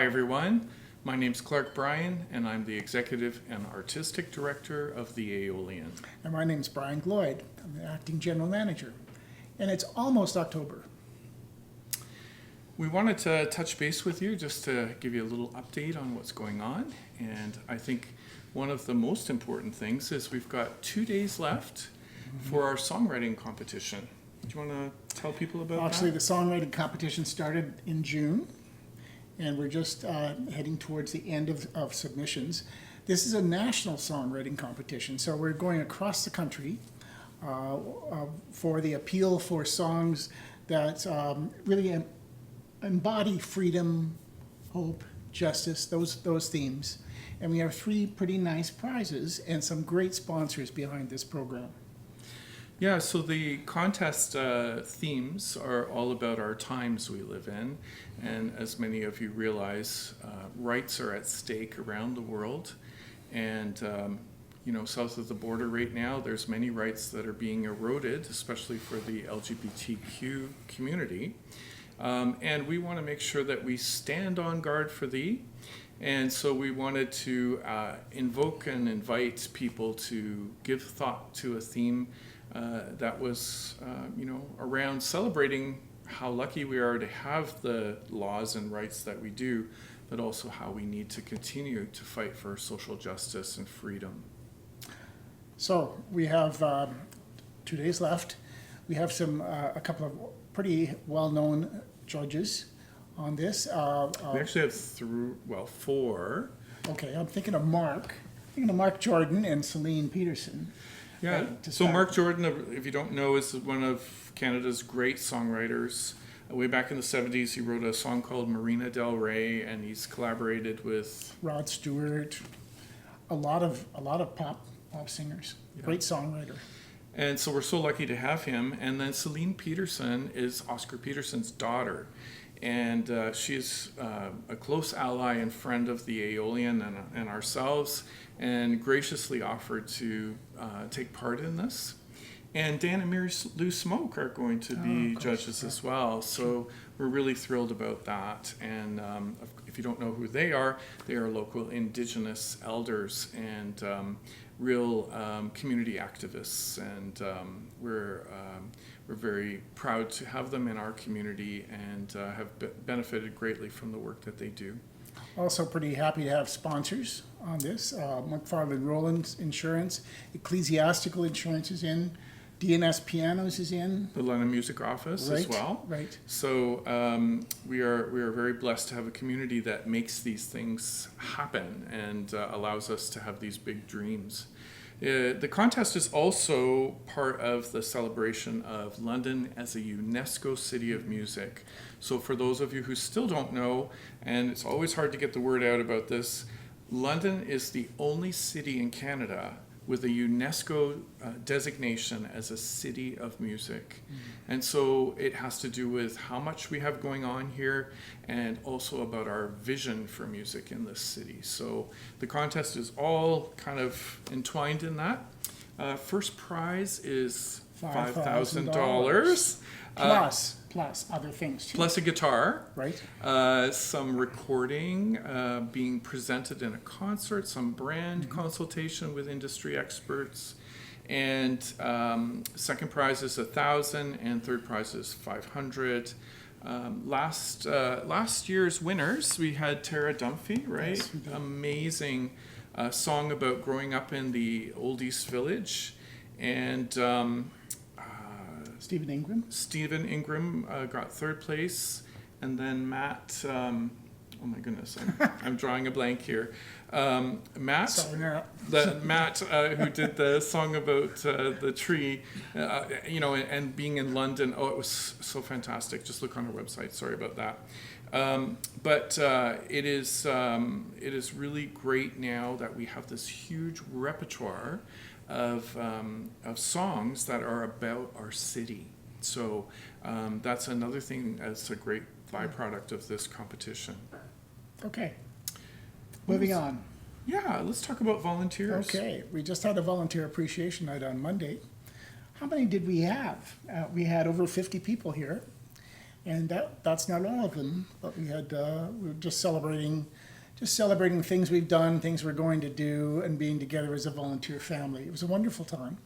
Hi everyone, my name's Clark Bryan and I'm the Executive and Artistic Director of the Aeolian. And my name's Brian Gloyd. I'm the Acting General Manager. And it's almost October. We wanted to touch base with you just to give you a little update on what's going on. And I think one of the most important things is we've got 2 days left for our songwriting competition. Do you want to tell people about Actually, that? the songwriting competition started in June, and we're just heading towards the end of submissions. This is a national songwriting competition, so we're going across the country for the appeal for songs that really embody freedom, hope, justice, those themes. And we have 3 pretty nice prizes and some great sponsors behind this program. Yeah, so the contest themes are all about our times we live in. And as many of you realize, rights are at stake around the world. And, south of the border right now, there's many rights that are being eroded, especially for the LGBTQ community. And we want to make sure that we stand on guard for thee. And so we wanted to invoke and invite people to give thought to a theme that was, around celebrating how lucky we are to have the laws and rights that we do, but also how we need to continue to fight for social justice and freedom. So we have 2 days left. We have a couple of pretty well-known judges on this. We actually have 4. Okay, I'm thinking of Mark Jordan and Celine Peterson. Yeah, Right, so Mark Jordan, if you don't know, is one of Canada's great songwriters. Way back in the 70s, he wrote a song called Marina Del Rey, and he's collaborated with Rod Stewart, a lot of pop singers. Yeah. Great songwriter. And so we're so lucky to have him. And then Celine Peterson is Oscar Peterson's daughter. And she's a close ally and friend of the Aeolian and ourselves, and graciously offered to take part in this. And Dan and Mary Lou Smoke are going to be judges as well. So we're really thrilled about that. And if you don't know who they are local Indigenous elders and real community activists. And we're very proud to have them in our community and have benefited greatly from the work that they do. Also pretty happy to have sponsors on this. McFarland Rowland Insurance, Ecclesiastical Insurance is in, DNS Pianos is in. The London Music Office as well. Right. So we are very blessed to have a community that makes these things happen and allows us to have these big dreams. The contest is also part of the celebration of London as a UNESCO City of Music. So for those of you who still don't know, and it's always hard to get the word out about this, London is the only city in Canada with a UNESCO designation as a city of music. And so it has to do with how much we have going on here and also about our vision for music in this city. So the contest is all kind of entwined in that. First prize is $5,000. Plus other things too. Plus a guitar, right? Some recording being presented in a concert, some brand consultation with industry experts, and second prize is $1,000, and third prize is $500. Last year's winners, we had Tara Dunphy, right? Yes, we did. Amazing song about growing up in the Old East Village, and Stephen Ingram got third place, and then Matt. Oh my goodness, I'm drawing a blank here. Matt, who did the song about the tree, and being in London. Oh, it was so fantastic. Just look on our website. Sorry about that. But it is really great now that we have this huge repertoire of songs that are about our city. So that's another thing that's a great byproduct of this competition. Okay. Moving on. Yeah, let's talk about volunteers. Okay, we just had a volunteer appreciation night on Monday. How many did we have? We had over 50 people here. And that's not all of them, but we were just celebrating things we've done, things we're going to do, and being together as a volunteer family. It was a wonderful time.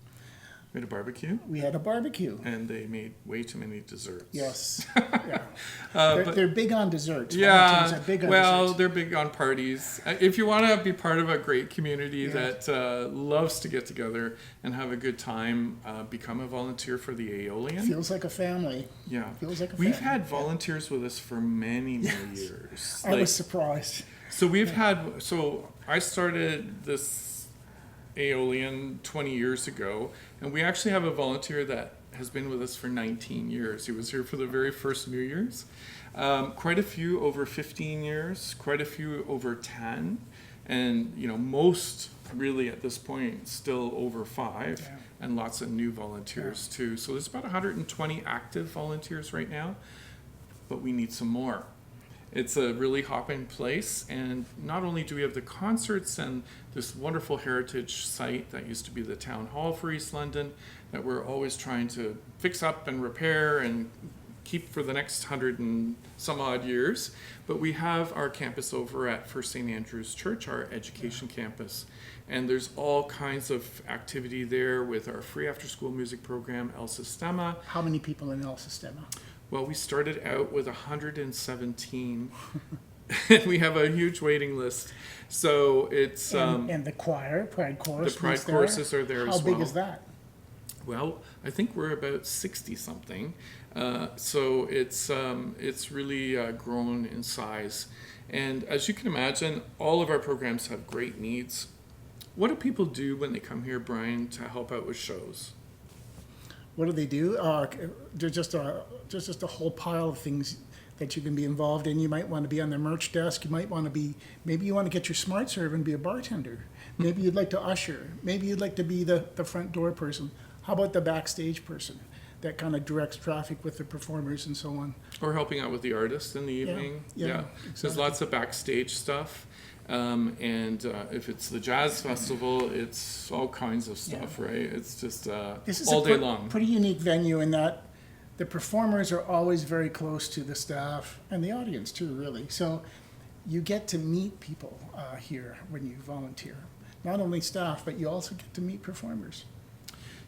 We had a barbecue. We had a barbecue. And they made way too many desserts. Yes. Yeah. They're big on desserts. Yeah. Volunteers are big on Well, desserts. they're big on parties. If you want to be part of a great community that loves to get together and have a good time, become a volunteer for the Aeolian. Feels like a family. Yeah. Feels like a We've family. had volunteers with us for many, many years. I was surprised. So I started this Aeolian 20 years ago, and we actually have a volunteer that has been with us for 19 years. He was here for the very first New Year's. Quite a few over 15 years, quite a few over 10, and most really at this point still over 5, Yeah. and lots of new volunteers too. So there's about 120 active volunteers right now, but we need some more. It's a really hopping place, and not only do we have the concerts and this wonderful heritage site that used to be the town hall for East London that we're always trying to fix up and repair and keep for the next 100 and some odd years, but we have our campus over at First St. Andrew's Church, our education campus, and there's all kinds of activity there with our free after-school music program, El Sistema. How many people in El Sistema? Well, we started out with 117, and we have a huge waiting list. So it's And the pride chorus. the pride choruses are there as well. How big is that? Well, I think we're about 60 something. So it's really grown in size. And as you can imagine, all of our programs have great needs. What do people do when they come here, Brian, to help out with shows? What do they do? There's just a whole pile of things that you can be involved in. You might want to be on the merch desk. You might want to maybe you want to get your smart serve and be a bartender. Maybe you'd like to usher. Maybe you'd like to be the front door person. How about the backstage person that kind of directs traffic with the performers and so on? Or helping out with the artist in the evening. Yeah, There's exactly. lots of backstage stuff. And if it's the jazz festival, it's all kinds of stuff, right? It's just This is all a day long. pretty unique venue in that the performers are always very close to the staff and the audience too, really. So you get to meet people here when you volunteer. Not only staff, but you also get to meet performers.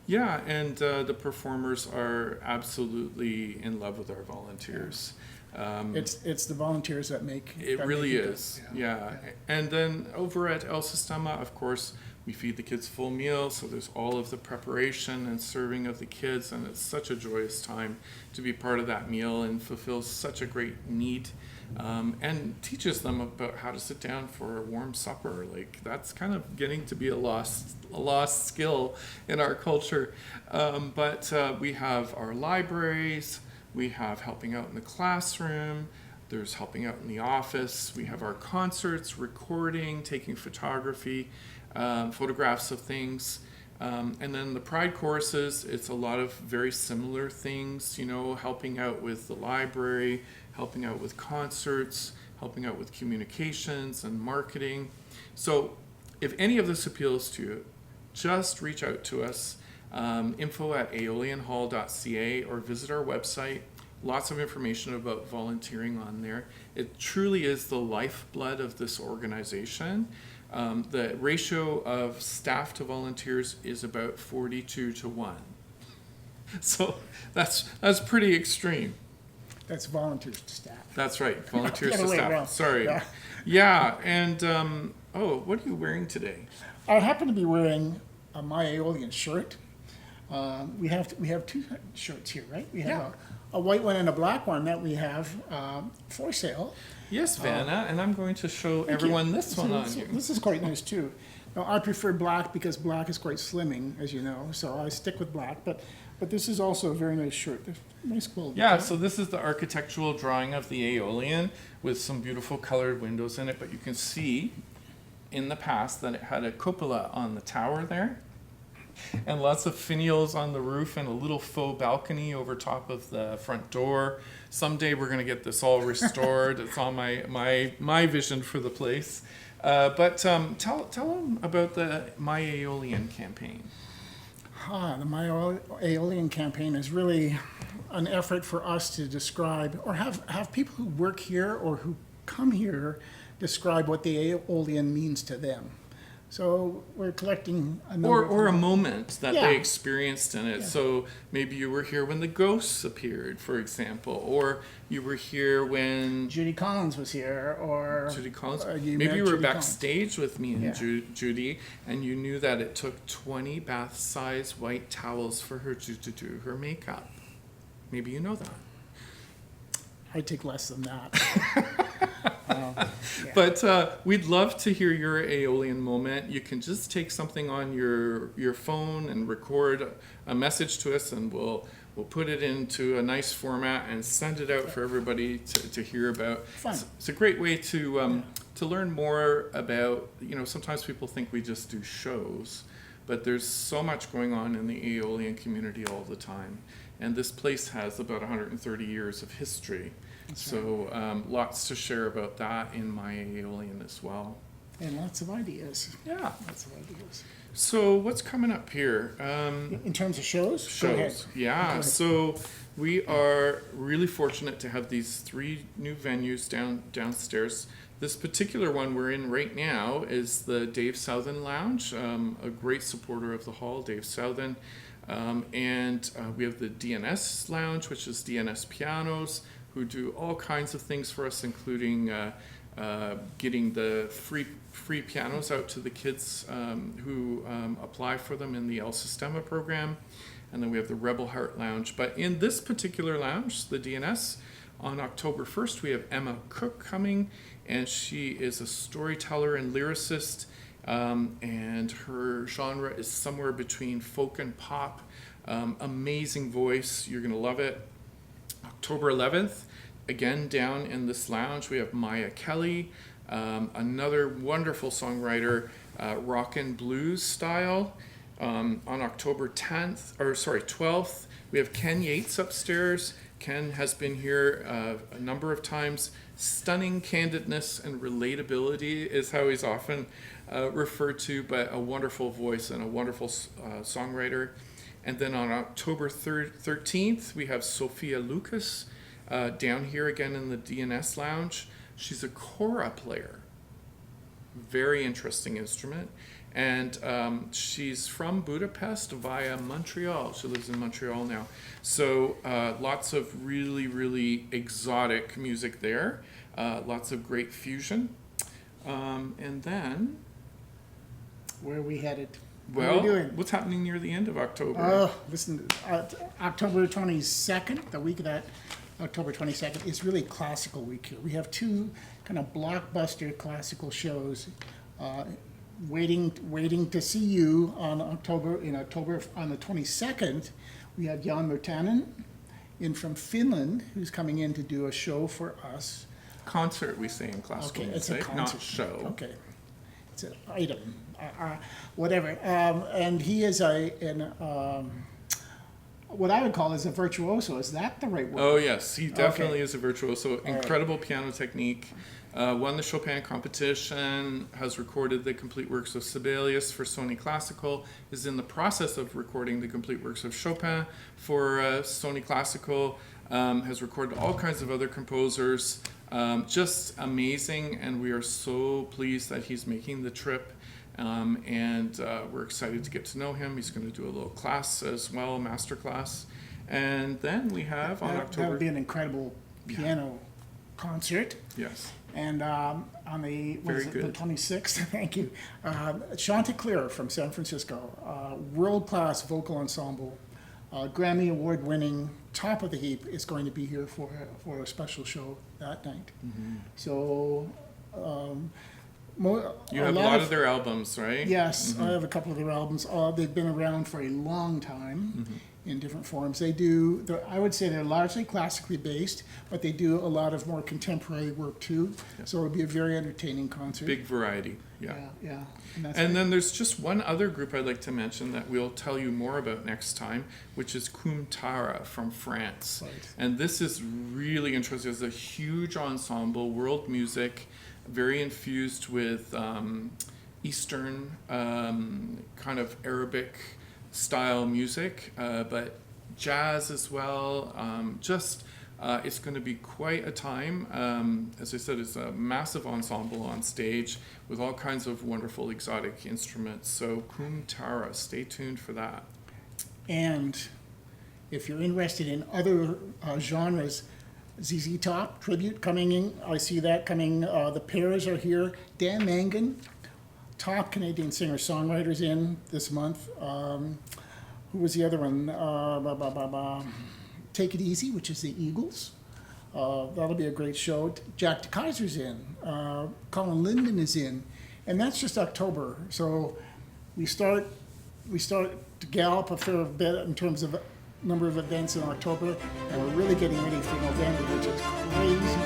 Yeah, and the performers are absolutely in love with our volunteers. It's the volunteers that make It that really make it is, good. yeah. And then over at El Sistema, of course, we feed the kids full meal, so there's all of the preparation and serving of the kids, and it's such a joyous time to be part of that meal and fulfills such a great need, and teaches them about how to sit down for a warm supper. Like, that's kind of getting to be a lost skill in our culture. But we have our libraries, we have helping out in the classroom, there's helping out in the office, we have our concerts, recording, taking photography, photographs of things. And then the pride courses, it's a lot of very similar things, helping out with the library, helping out with concerts, helping out with communications and marketing. So if any of this appeals to you, just reach out to us, info@aeolianhall.ca, or visit our website. Lots of information about volunteering on there. It truly is the lifeblood of this organization. The ratio of staff to volunteers is about 42-1. So that's pretty extreme. That's volunteers to staff. That's right, volunteers The to other way staff. around. Sorry. Yeah. Yeah, and what are you wearing today? I happen to be wearing a My Aeolian shirt. We have two shirts here, right? We have a white one and a black one that we have for sale. Yes, Vanna, and I'm going to show everyone this one on you. This is quite nice too. Now, I prefer black because black is quite slimming, as you know, so I stick with black. But this is also a very nice shirt. Nice quality. Yeah, so this is the architectural drawing of the Aeolian with some beautiful colored windows in it, but you can see in the past that it had a cupola on the tower there, and lots of finials on the roof, and a little faux balcony over top of the front door. Someday we're going to get this all restored. It's on my vision for the place. But tell them about the My Aeolian campaign. The My Aeolian campaign is really an effort for us to describe, or have people who work here or who come here describe what the Aeolian means to them. So we're collecting a number Or a of moment that Yeah. they experienced in it. Yeah. So maybe you were here when the ghosts appeared, for example, or you were here when Judy Collins was here, or Judy Collins. you Maybe met you were Judy Collins. backstage with me and Yeah. Judy, and you knew that it took 20 bath-size white towels for her to do her makeup. Maybe you know that. I'd take less than that. But we'd love to hear your Aeolian moment. You can just take something on your phone and record a message to us, and we'll put it into a nice format and send it out for everybody to hear about. Fun. It's a great way to learn more about, sometimes people think we just do shows, but there's so much going on in the Aeolian community all the time. And this place has about 130 years of history. So lots to share about that in my Aeolian as well. And lots of ideas. Yeah. Lots of ideas. So what's coming up here? In terms of shows? Go ahead. Shows. Go Yeah. ahead. So we are really fortunate to have these 3 new venues downstairs. This particular one we're in right now is the Dave Southen Lounge, a great supporter of the hall, Dave Southen. And we have the DNS Lounge, which is DNS Pianos, who do all kinds of things for us, including getting the free pianos out to the kids who apply for them in the El Sistema program. And then we have the Rebel Heart Lounge. But in this particular lounge, the DNS, on October 1st, we have Emma Cook coming, and she is a storyteller and lyricist. And her genre is somewhere between folk and pop. Amazing voice. You're going to love it. October 11th, again down in this lounge, we have Maya Kelly, another wonderful songwriter, rock and blues style. On October 12th, we have Ken Yates upstairs. Ken has been here a number of times. Stunning candidness and relatability is how he's often referred to, but a wonderful voice and a wonderful songwriter. And then on October 13th, we have Sophia Lucas down here again in the DNS Lounge. She's a kora player. Very interesting instrument. And she's from Budapest via Montreal. She lives in Montreal now. So lots of really, really exotic music there. Lots of great fusion. And then... Where are we headed? Well, what are we doing? What's happening near the end of October? Oh, listen, October 22nd, the week of that, October 22nd, is really classical week here. We have 2 kind of blockbuster classical shows waiting to see you on October on the 22nd. We have Jan Murtanen in from Finland, who's coming in to do a show for us. Concert, we say in classical Okay, it's a music, concert. not show. Okay, it's an item, whatever. And he is what I would call is a virtuoso. Is that the right word? Oh yes, he definitely Okay. is a virtuoso. Incredible piano technique. Won the Chopin competition. Has recorded the complete works of Sibelius for Sony Classical. Is in the process of recording the complete works of Chopin for Sony Classical. Has recorded all kinds of other composers. Just amazing, and we are so pleased that he's making the trip. And we're excited to get to know him. He's going to do a little class as well, master class. And then we have on That October... would be an incredible piano concert. Yes. And on the, Very the good. 26th, thank you, Chanticleer from San Francisco, world-class vocal ensemble, Grammy Award-winning, top of the heap, is going to be here for a special show that night. Mm-hmm. So... You have a lot of their albums, right? Yes, I have a couple of their albums. They've been around for a long time in different forms. They do, I would say they're largely classically based, but they do a lot of more contemporary work too. Yeah. So it would be a very entertaining concert. Big variety, yeah. Yeah. And And then there's just one other group I'd like to mention that we'll tell you more about next time, which is Kumtara from France. Right. And this is really interesting. It's a huge ensemble, world music, very infused with Eastern kind of Arabic style music, but jazz as well. It's going to be quite a time. As I said, it's a massive ensemble on stage with all kinds of wonderful exotic instruments. So Kum Tara, stay tuned for that. And if you're interested in other genres, ZZ Top tribute coming in. I see that coming. The Pairs are here. Dan Mangan, top Canadian singer-songwriters in this month. Who was the other one? Take It Easy, which is the Eagles. That'll be a great show. Jack DeKaiser's in. Colin Linden is in. And that's just October. So we start to gallop a fair bit in terms of number of events in October, and we're really getting ready for November, which is crazy.